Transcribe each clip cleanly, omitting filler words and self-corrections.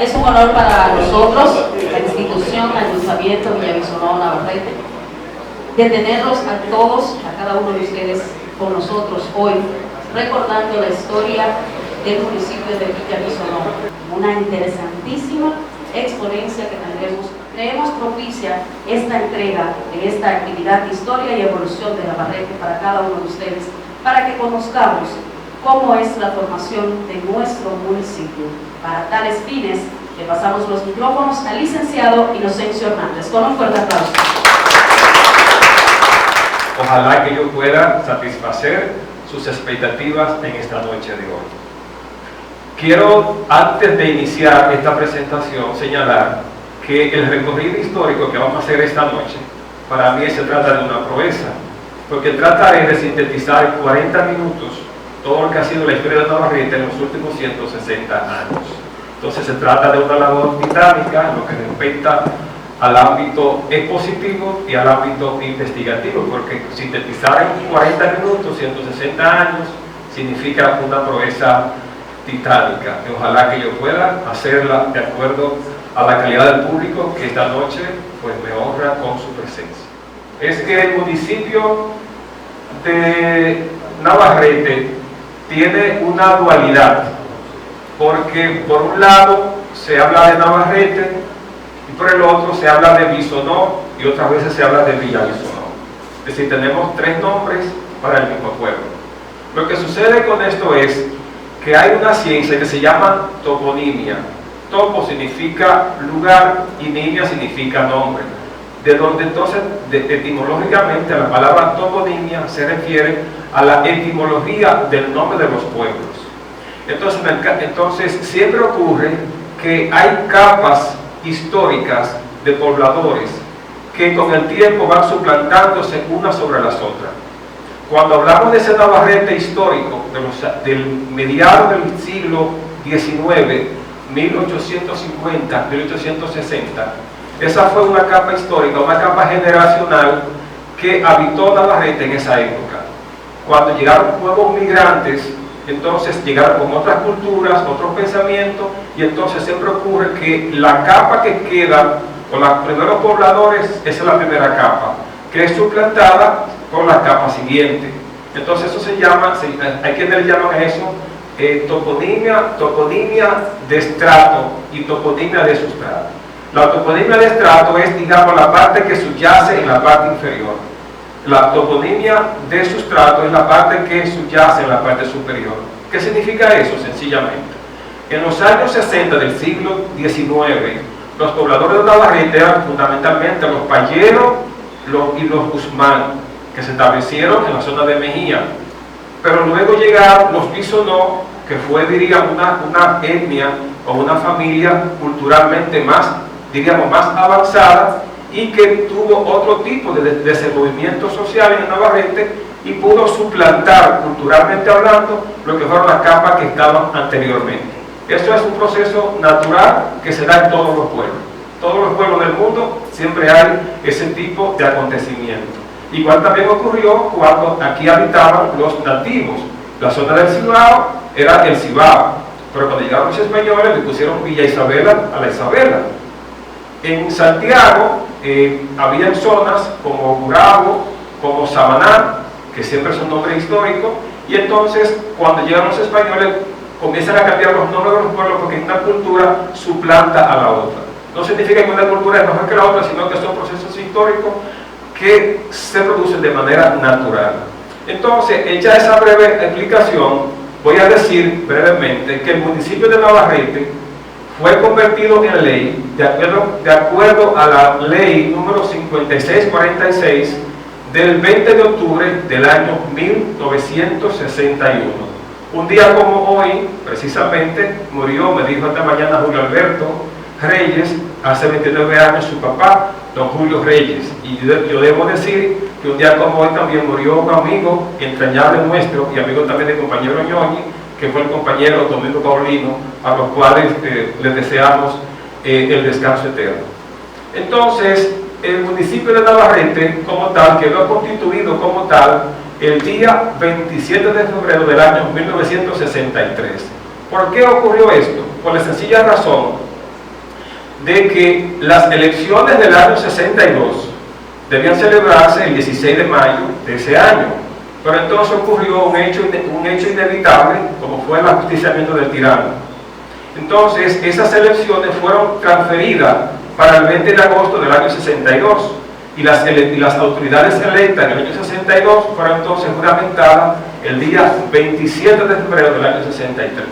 Es un honor para nosotros, la institución, Ayuntamiento Villavicencio Navarrete, de tenerlos a todos, a cada uno de ustedes con nosotros hoy, recordando la historia del municipio de Villavicencio. Una interesantísima exponencia que creemos propicia esta entrega de esta actividad Historia y Evolución de Navarrete para cada uno de ustedes, para que conozcamos cómo es la formación de nuestro municipio. Para tales fines, le pasamos los micrófonos al licenciado Inocencio Hernández. Con un fuerte aplauso. Ojalá que yo pueda satisfacer sus expectativas en esta noche de hoy. Quiero, antes de iniciar esta presentación, señalar que el recorrido histórico que vamos a hacer esta noche, para mí se trata de una proeza, porque trataré de sintetizar en 40 minutos todo lo que ha sido la historia de Navarrete en los últimos 160 años. Entonces se trata de una labor titánica en lo que respecta al ámbito expositivo y al ámbito investigativo, porque sintetizar en 40 minutos 160 años significa una proeza titánica. Y ojalá que yo pueda hacerla de acuerdo a la calidad del público que esta noche pues me honra con su presencia. Es que el municipio de Navarrete tiene una dualidad, porque por un lado se habla de Navarrete y por el otro se habla de Bisonó y otras veces se habla de Villavicencio. Es decir, tenemos tres nombres para el mismo pueblo. Lo que sucede con esto es que hay una ciencia que se llama toponimia. Topo significa lugar y nimia significa nombre, de donde entonces etimológicamente la palabra toponimia se refiere a la etimología del nombre de los pueblos. Entonces siempre ocurre que hay capas históricas de pobladores que con el tiempo van suplantándose unas sobre las otras. Cuando hablamos de ese Navarrete histórico del mediado del siglo XIX, 1850, 1860, esa fue una capa histórica, una capa generacional que habitó Navarrete en esa época. Cuando llegaron nuevos migrantes, entonces llegaron con otras culturas, otros pensamientos, y entonces siempre ocurre que la capa que queda con los primeros pobladores, esa es la primera capa, que es suplantada con la capa siguiente. Entonces eso se llama, hay quienes le llaman a eso toponimia de estrato y toponimia de sustrato. La toponimia de estrato es, digamos, la parte que subyace en la parte inferior. La toponimia de sustrato es la parte que subyace en la parte superior. ¿Qué significa eso? Sencillamente, en los años 60 del siglo XIX, los pobladores de Navarrete eran fundamentalmente los payeros y los Guzmán, que se establecieron en la zona de Mejía. Pero luego llegaron los Bisonó, que fue, diríamos, una etnia o una familia culturalmente más, diríamos, más avanzada, y que tuvo otro tipo de desenvolvimiento social en Navarrete y pudo suplantar, culturalmente hablando, lo que fueron las capas que estaban anteriormente. Eso es un proceso natural que se da en todos los pueblos. Todos los pueblos del mundo siempre hay ese tipo de acontecimiento. Igual también ocurrió cuando aquí habitaban los nativos. La zona del Cibao era el Cibao, pero cuando llegaron los españoles le pusieron Villa Isabela a la Isabela. En Santiago había zonas como Gurabo, como Samaná, que siempre son nombres históricos, y entonces cuando llegan los españoles comienzan a cambiar los nombres de los pueblos porque una cultura suplanta a la otra. No significa que una cultura es mejor que la otra, sino que son procesos históricos que se producen de manera natural. Entonces, hecha esa breve explicación, voy a decir brevemente que el municipio de Navarrete fue convertido en ley de acuerdo a la ley número 5646 del 20 de octubre del año 1961. Un día como hoy, precisamente, murió, me dijo esta mañana Julio Alberto Reyes, hace 29 años su papá, don Julio Reyes. Y yo debo decir que un día como hoy también murió un amigo entrañable nuestro y amigo también del compañero Ñoñi, que fue el compañero Domingo Paulino, a los cuales les deseamos el descanso eterno. Entonces, el municipio de Navarrete como tal quedó constituido como tal el día 27 de febrero del año 1963. ¿Por qué ocurrió esto? Por la sencilla razón de que las elecciones del año 62 debían celebrarse el 16 de mayo de ese año. Pero entonces ocurrió un hecho inevitable, como fue el ajusticiamiento del tirano. Entonces, esas elecciones fueron transferidas para el 20 de agosto del año 62. Y las autoridades electas en el año 62 fueron entonces juramentadas el día 27 de febrero del año 63.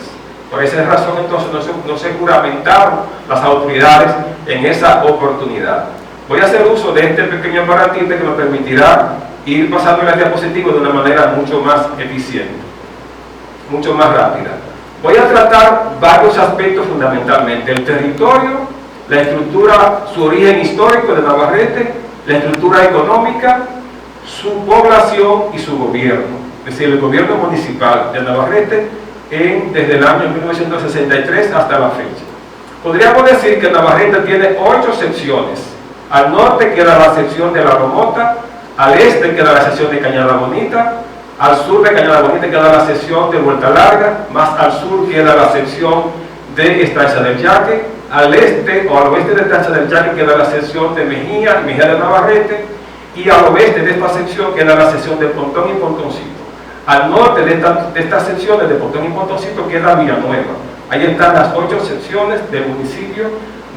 Por esa razón entonces no se juramentaron las autoridades en esa oportunidad. Voy a hacer uso de este pequeño aparatito que me permitirá ir pasando las diapositivas de una manera mucho más eficiente, mucho más rápida. Voy a tratar varios aspectos fundamentalmente: el territorio, la estructura, su origen histórico de Navarrete, la estructura económica, su población y su gobierno, es decir, el gobierno municipal de Navarrete desde el año 1963 hasta la fecha. Podríamos decir que Navarrete tiene 8 secciones. Al norte queda la sección de La Lomota, al este queda la sección de Cañada Bonita, al sur de Cañada Bonita queda la sección de Vuelta Larga, más al sur queda la sección de Estancia del Yaque, al este o al oeste de Estancia del Yaque queda la sección de Mejía y Mejía de Navarrete, y al oeste de esta sección queda la sección de Pontón y Pontoncito. Al norte de estas secciones de Pontón y Pontoncito queda Villanueva. Ahí están las 8 secciones del municipio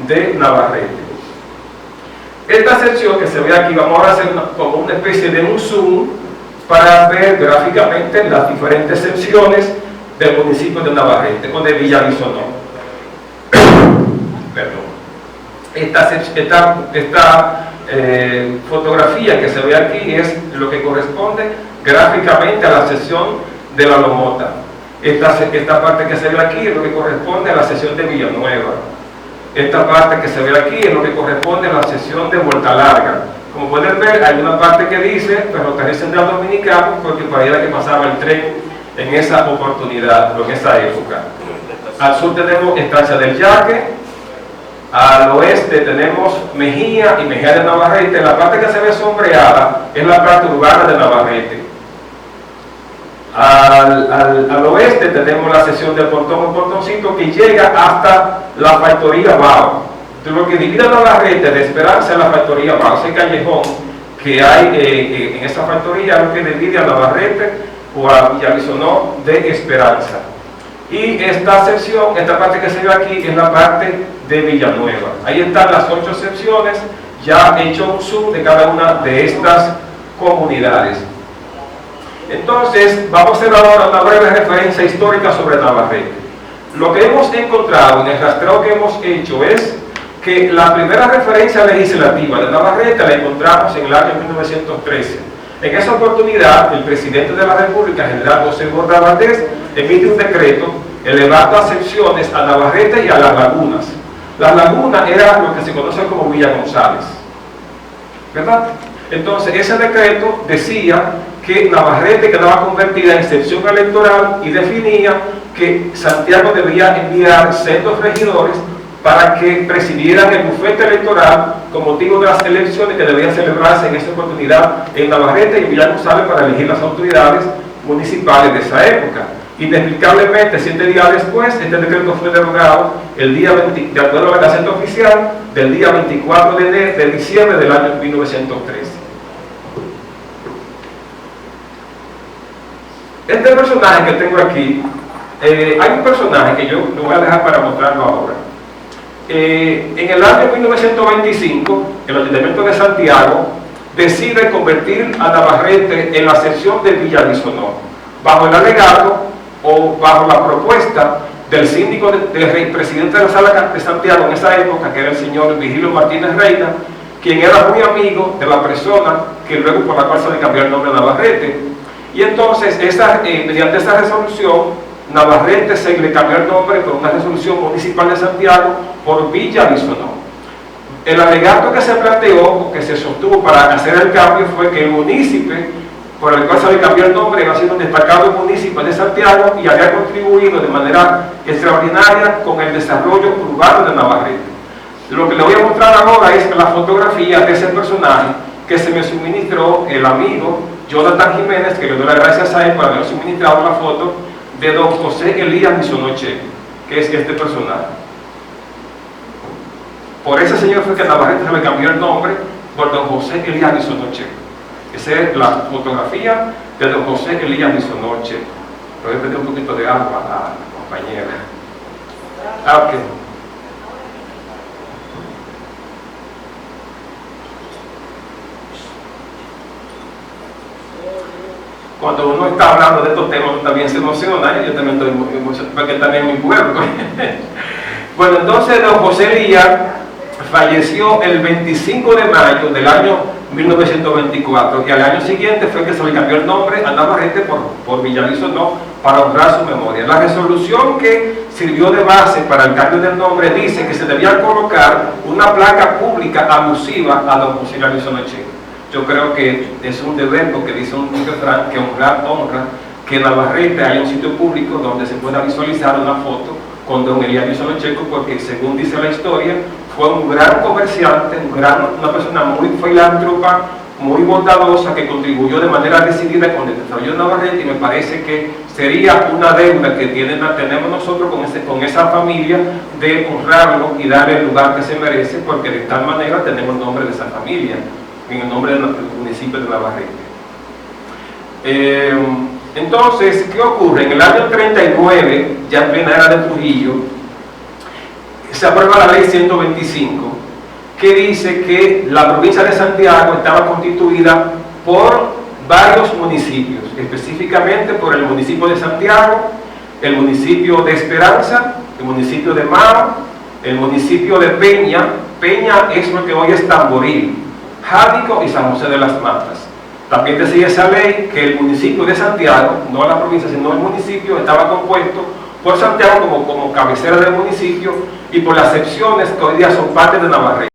de Navarrete. Esta sección que se ve aquí, vamos a hacer como una especie de un zoom para ver gráficamente las diferentes secciones del municipio de Navarrete o de Villavisonó. Perdón. Esta fotografía que se ve aquí es lo que corresponde gráficamente a la sección de La Lomota. Esta parte que se ve aquí es lo que corresponde a la sección de Villanueva. Esta parte que se ve aquí es lo que corresponde a la sección de Vuelta Larga. Como pueden ver, hay una parte que dice Ferrocarril Central Dominicano, porque por ahí era que pasaba el tren en esa oportunidad, o en esa época. Al sur tenemos Estancia del Yaque, al oeste tenemos Mejía y Mejía de Navarrete. La parte que se ve sombreada es la parte urbana de Navarrete. Al oeste tenemos la sección de Pontón y Pontoncito, que llega hasta la factoría Bao. Entonces, lo que divide a Navarrete de Esperanza es la factoría Bao, ese callejón que hay en esa factoría, lo que divide a Navarrete o a Villavisonó de Esperanza. Y esta sección, esta parte que se ve aquí, es la parte de Villanueva. Ahí están las 8 secciones, ya he hecho un zoom de cada una de estas comunidades. Entonces, vamos a hacer ahora una breve referencia histórica sobre Navarrete. Lo que hemos encontrado en el rastreo que hemos hecho es que la primera referencia legislativa de Navarrete la encontramos en el año 1913. En esa oportunidad, el presidente de la República, general José Borda Valdés, emite un decreto elevando a secciones a Navarrete y a Las Lagunas. Las Lagunas era lo que se conoce como Villa González, ¿verdad? Entonces, ese decreto decía que Navarrete quedaba convertida en sección electoral y definía que Santiago debía enviar sendos regidores para que presidieran el bufete electoral con motivo de las elecciones que debían celebrarse en esta oportunidad en Navarrete y Villa González para elegir las autoridades municipales de esa época. Inexplicablemente, 7 días después, este decreto fue derogado el día 20, de acuerdo a la Gaceta Oficial, del día 24 de diciembre del año 1913. Este personaje que tengo aquí, hay un personaje que yo lo voy a dejar para mostrarlo ahora. En el año 1925, el Ayuntamiento de Santiago decide convertir a Navarrete en la sección de Villavisonó, bajo el alegato o bajo la propuesta del síndico del presidente de la Sala de Santiago en esa época, que era el señor Vigilio Martínez Reina, quien era muy amigo de la persona que luego por la cual se le cambió el nombre a Navarrete. Y entonces, mediante esa resolución, Navarrete se le cambió el nombre por una resolución municipal de Santiago por Villavisonó. El alegato que se planteó o que se sostuvo para hacer el cambio fue que el municipio por el cual se le cambió el nombre iba a ser un destacado municipio de Santiago y había contribuido de manera extraordinaria con el desarrollo urbano de Navarrete. Lo que le voy a mostrar ahora es la fotografía de ese personaje que se me suministró el amigo Jonathan Jiménez, que le doy las gracias a él por haber suministrado la foto de don José Elías Misonoche, que es este personaje. Por ese señor fue que a Navarrete se le cambió el nombre por don José Elías Bisonó Checo. Esa es la fotografía de don José Elías Bisonó Checo. Le voy a pedir un poquito de agua a la compañera. Ok. Cuando uno está hablando de estos temas, también se emociona, yo también estoy muy emocionado, porque también es mi pueblo. Bueno, entonces don José Elías falleció el 25 de mayo del año 1924 y al año siguiente fue que se le cambió el nombre a Navarrete por Villalbisonó para honrar su memoria. La resolución que sirvió de base para el cambio del nombre dice que se debía colocar una placa pública alusiva a don José Villalbisonó Checo. Yo creo que es un deber, porque dice un refrán que honra, que en Navarrete hay un sitio público donde se pueda visualizar una foto con don Elías Bisonó Checo, porque según dice la historia, fue un gran comerciante, una persona muy filántropa, muy bondadosa, que contribuyó de manera decidida con el desarrollo de Navarrete, y me parece que sería una deuda que tenemos nosotros con esa familia de honrarlo y darle el lugar que se merece, porque de tal manera tenemos el nombre de esa familia en el nombre del municipio de Navarrete. Entonces, ¿qué ocurre? En el año 39, ya en plena era de Trujillo, se aprueba la ley 125, que dice que la provincia de Santiago estaba constituida por varios municipios, específicamente por el municipio de Santiago, el municipio de Esperanza, el municipio de Mao, el municipio de Peña. Peña es lo que hoy es Tamboril, Jádico y San José de las Matas. También decía esa ley que el municipio de Santiago, no la provincia sino el municipio, estaba compuesto por Santiago como cabecera del municipio y por las secciones que hoy día son parte de Navarrete.